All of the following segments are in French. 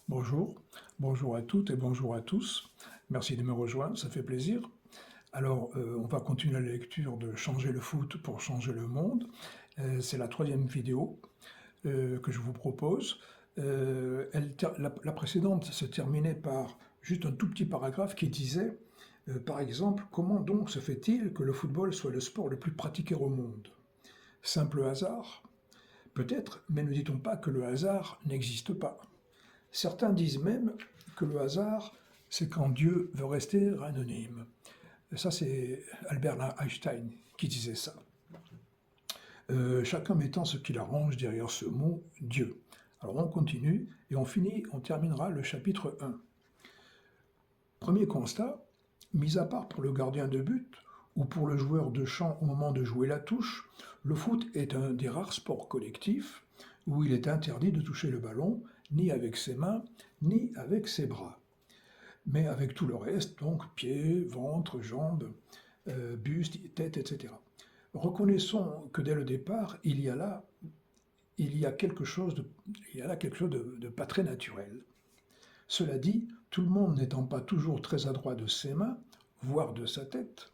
Bonjour, bonjour à toutes et bonjour à tous. Merci de me rejoindre, ça fait plaisir. Alors, on va continuer la lecture de Changer le foot pour changer le monde. C'est la troisième vidéo que je vous propose. La précédente se terminait par juste un tout petit paragraphe qui disait, par exemple, comment donc se fait-il que le football soit le sport le plus pratiqué au monde? Simple hasard? Peut-être, mais ne dit-on pas que le hasard n'existe pas? Certains disent même que le hasard, c'est quand Dieu veut rester anonyme. Et ça, c'est Albert Einstein qui disait ça. Chacun mettant ce qu'il arrange derrière ce mot Dieu. Alors on continue et on terminera le chapitre 1. Premier constat, mis à part pour le gardien de but ou pour le joueur de champ au moment de jouer la touche, le foot est un des rares sports collectifs où il est interdit de toucher le ballon ni avec ses mains ni avec ses bras, mais avec tout le reste, donc pieds, ventre, jambes, buste, tête, etc. Reconnaissons que dès le départ, il y a là quelque chose de pas très naturel. Cela dit, tout le monde n'étant pas toujours très adroit de ses mains, voire de sa tête,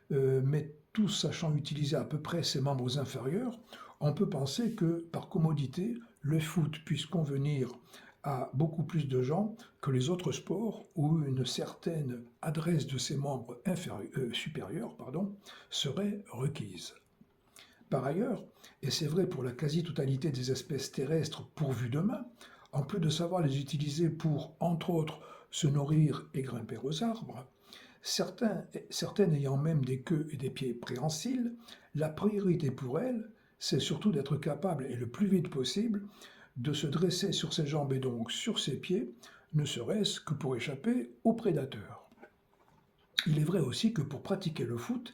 mais tous sachant utiliser à peu près ses membres inférieurs, on peut penser que, par commodité, le foot puisse convenir à beaucoup plus de gens que les autres sports où une certaine adresse de ses membres supérieurs serait requise. Par ailleurs, et c'est vrai pour la quasi-totalité des espèces terrestres pourvues de mains, en plus de savoir les utiliser pour, entre autres, se nourrir et grimper aux arbres, certaines ayant même des queues et des pieds préhensiles, la priorité pour elles, c'est surtout d'être capable, et le plus vite possible, de se dresser sur ses jambes et donc sur ses pieds, ne serait-ce que pour échapper aux prédateurs. Il est vrai aussi que pour pratiquer le foot,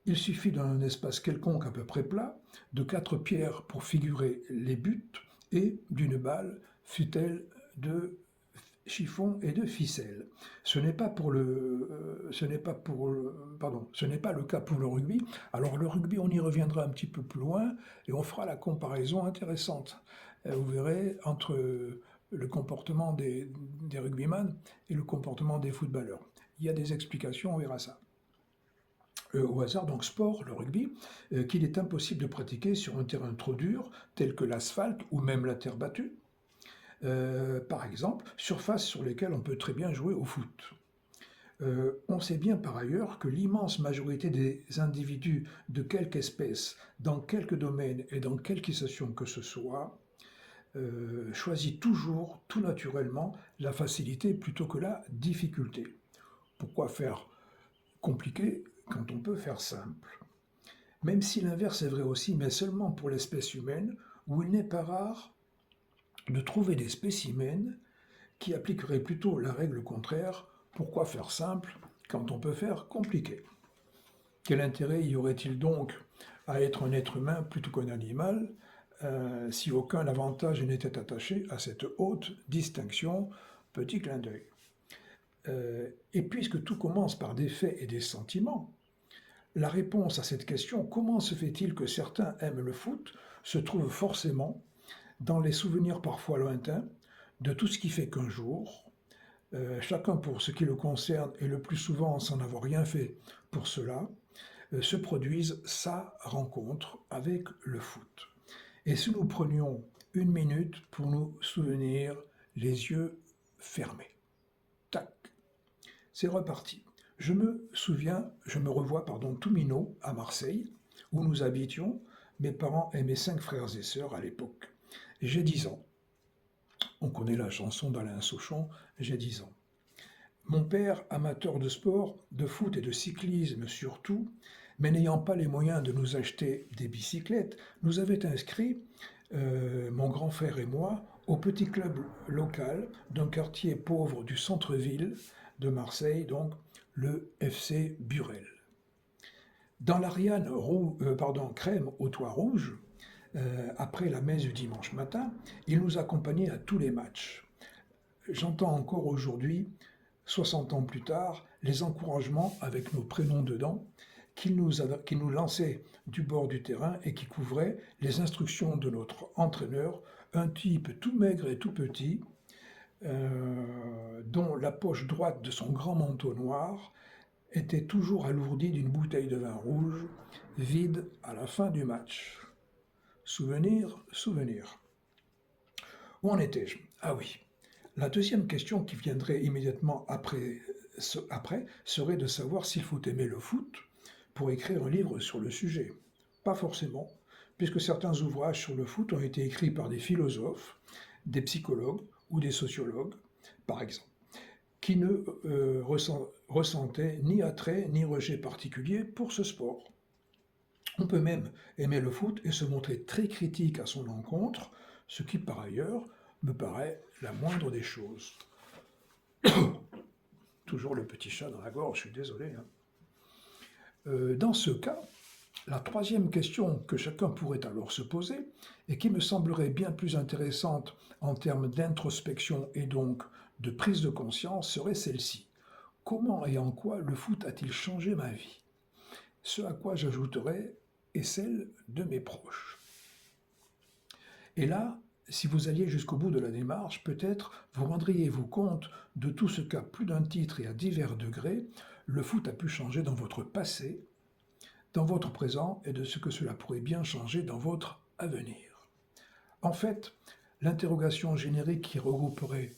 il suffit d'un espace quelconque à peu près plat, de 4 pierres pour figurer les buts et d'une balle, fût-elle de chiffon et de ficelle. Ce n'est pas le cas pour le rugby. Alors le rugby, on y reviendra un petit peu plus loin et on fera la comparaison intéressante. Vous verrez entre le comportement des rugbyman et le comportement des footballeurs. Il y a des explications, on verra ça. Au hasard, donc sport, le rugby, qu'il est impossible de pratiquer sur un terrain trop dur, tel que l'asphalte ou même la terre battue. Par exemple, surfaces sur lesquelles on peut très bien jouer au foot. On sait bien par ailleurs que l'immense majorité des individus de quelque espèce, dans quelque domaine et dans quelque situation que ce soit, choisit toujours, tout naturellement, la facilité plutôt que la difficulté. Pourquoi faire compliqué quand on peut faire simple? Même si l'inverse est vrai aussi, mais seulement pour l'espèce humaine, où il n'est pas rare de trouver des spécimens qui appliqueraient plutôt la règle contraire, pourquoi faire simple quand on peut faire compliqué? Quel intérêt y aurait-il donc à être un être humain plutôt qu'un animal si aucun avantage n'était attaché à cette haute distinction? Petit clin d'œil. Et puisque tout commence par des faits et des sentiments, la réponse à cette question, comment se fait-il que certains aiment le foot, se trouve forcément dans les souvenirs parfois lointains de tout ce qui fait qu'un jour, chacun pour ce qui le concerne et le plus souvent sans avoir rien fait pour cela, se produise sa rencontre avec le foot. Et si nous prenions une minute pour nous souvenir les yeux fermés. Tac, c'est reparti. Je me revois tout minot à Marseille, où nous habitions, mes parents et mes 5 frères et sœurs à l'époque. J'ai 10 ans. On connaît la chanson d'Alain Souchon, j'ai 10 ans. Mon père, amateur de sport, de foot et de cyclisme surtout, mais n'ayant pas les moyens de nous acheter des bicyclettes, nous avait inscrits, mon grand frère et moi, au petit club local d'un quartier pauvre du centre-ville de Marseille, donc le FC Burel. Dans l'Ariane crème au toit rouge, après la messe du dimanche matin, il nous accompagnait à tous les matchs. J'entends encore aujourd'hui, 60 ans plus tard, les encouragements avec nos prénoms dedans qu'il nous lançait du bord du terrain et qui couvraient les instructions de notre entraîneur, un type tout maigre et tout petit, dont la poche droite de son grand manteau noir était toujours alourdie d'une bouteille de vin rouge, vide à la fin du match. Souvenir, souvenir. Où en étais-je? Ah oui. La deuxième question qui viendrait immédiatement après serait de savoir s'il faut aimer le foot pour écrire un livre sur le sujet. Pas forcément, puisque certains ouvrages sur le foot ont été écrits par des philosophes, des psychologues ou des sociologues, par exemple, qui ne ressentaient ni attrait ni rejet particulier pour ce sport. On peut même aimer le foot et se montrer très critique à son encontre, ce qui par ailleurs me paraît la moindre des choses. Toujours le petit chat dans la gorge, je suis désolé. Dans ce cas, la troisième question que chacun pourrait alors se poser, et qui me semblerait bien plus intéressante en termes d'introspection et donc de prise de conscience, serait celle-ci. Comment et en quoi le foot a-t-il changé ma vie? Ce à quoi j'ajouterais est celle de mes proches. Et là, si vous alliez jusqu'au bout de la démarche, peut-être vous rendriez-vous compte de tout ce qu'à plus d'un titre et à divers degrés, le foot a pu changer dans votre passé, dans votre présent et de ce que cela pourrait bien changer dans votre avenir. En fait, l'interrogation générique qui regrouperait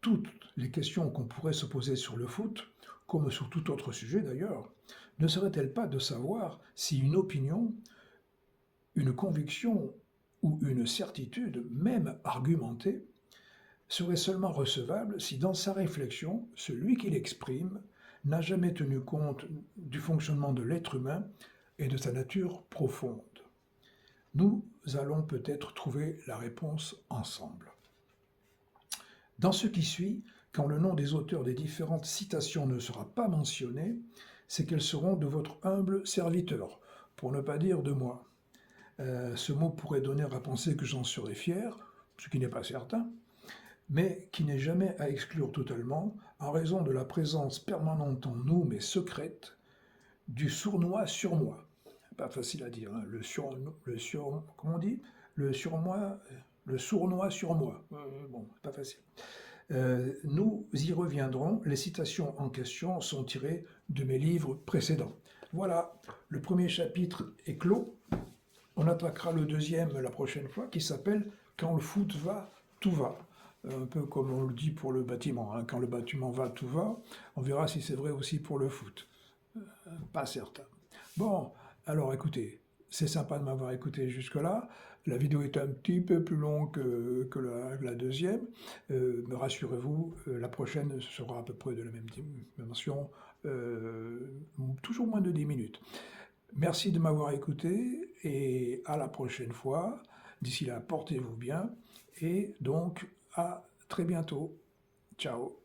toutes les questions qu'on pourrait se poser sur le foot, comme sur tout autre sujet d'ailleurs, ne serait-elle pas de savoir si une opinion, une conviction ou une certitude, même argumentée, serait seulement recevable si dans sa réflexion, celui qui l'exprime n'a jamais tenu compte du fonctionnement de l'être humain et de sa nature profonde. Nous allons peut-être trouver la réponse ensemble. Dans ce qui suit, quand le nom des auteurs des différentes citations ne sera pas mentionné, c'est qu'elles seront de votre humble serviteur, pour ne pas dire de moi. Ce mot pourrait donner à penser que j'en serais fier, ce qui n'est pas certain, mais qui n'est jamais à exclure totalement en raison de la présence permanente en nous, mais secrète, du sournois sur moi. Pas facile à dire, hein. Comment on dit? Le surmoi, le sournois sur moi. Bon, pas facile. Nous y reviendrons. Les citations en question sont tirées de mes livres précédents. Voilà, le premier chapitre est clos. On attaquera le deuxième la prochaine fois, qui s'appelle « Quand le foot va, tout va ». Un peu comme on le dit pour le bâtiment. Hein. Quand le bâtiment va, tout va. On verra si c'est vrai aussi pour le foot. Pas certain. Bon, alors écoutez, c'est sympa de m'avoir écouté jusque-là. La vidéo est un petit peu plus longue que la deuxième. Mais rassurez-vous, la prochaine sera à peu près de la même dimension, toujours moins de 10 minutes. Merci de m'avoir écouté et à la prochaine fois. D'ici là, portez-vous bien et donc à très bientôt. Ciao.